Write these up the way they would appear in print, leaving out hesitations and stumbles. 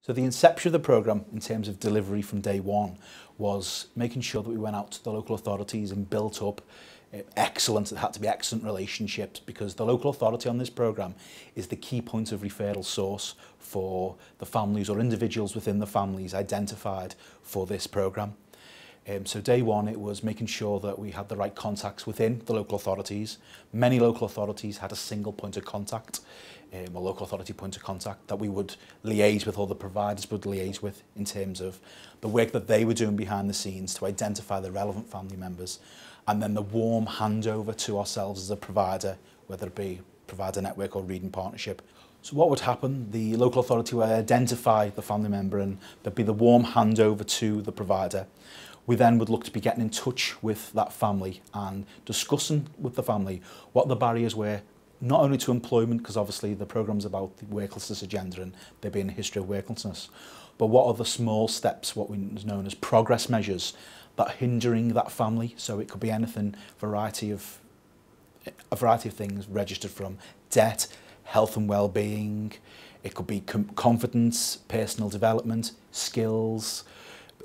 So the inception of the programme in terms of delivery from day one was making sure that we went out to the local authorities and built up excellent, it had to be excellent relationships, because the local authority on this programme is the key point of referral source for the families or individuals within the families identified for this programme. So day one, it was making sure that we had the right contacts within the local authorities. Many local authorities had a single point of contact, a local authority point of contact that we would liaise with, or the providers would liaise with, in terms of the work that they were doing behind the scenes to identify the relevant family members, and then the warm handover to ourselves as a provider, whether it be provider network or reading partnership. So what would happen? The local authority would identify the family member and there'd be the warm handover to the provider. We then would look to be getting in touch with that family and discussing with the family what the barriers were, not only to employment, because obviously the programme's about the worklessness agenda and there being a history of worklessness, but what are the small steps, what is known as progress measures, that are hindering that family. So it could be anything, a variety of things, registered from debt, health and well-being. It could be confidence, personal development, skills,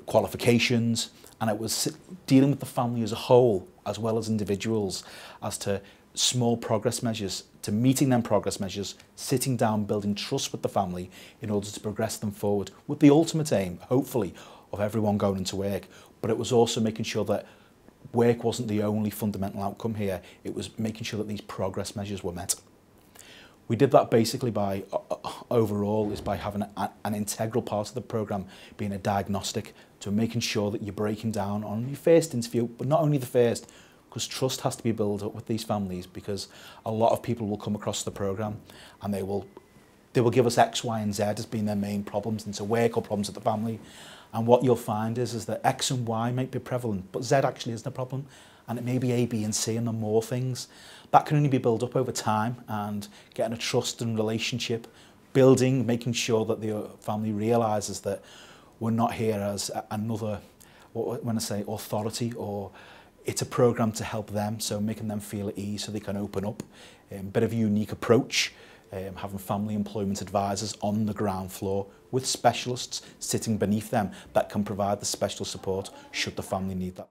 qualifications, and it was dealing with the family as a whole as well as individuals as to small progress measures, to meeting them progress measures, sitting down, building trust with the family in order to progress them forward with the ultimate aim, hopefully, of everyone going into work. But it was also making sure that work wasn't the only fundamental outcome here. It was making sure that these progress measures were met. We did that basically by, overall, is by having an integral part of the programme being a diagnostic, to making sure that you're breaking down on your first interview, but not only the first, because trust has to be built up with these families, because a lot of people will come across the programme and they will give us X, Y and Z as being their main problems into work or problems with the family. And what you'll find is that X and Y might be prevalent, but Z actually isn't a problem. And it may be A, B and C and then more things. That can only be built up over time, and getting a trust and relationship, building, making sure that the family realises that we're not here as another, when I say authority, or it's a programme to help them, so making them feel at ease so they can open up. A bit of a unique approach, having family employment advisors on the ground floor with specialists sitting beneath them that can provide the special support should the family need that.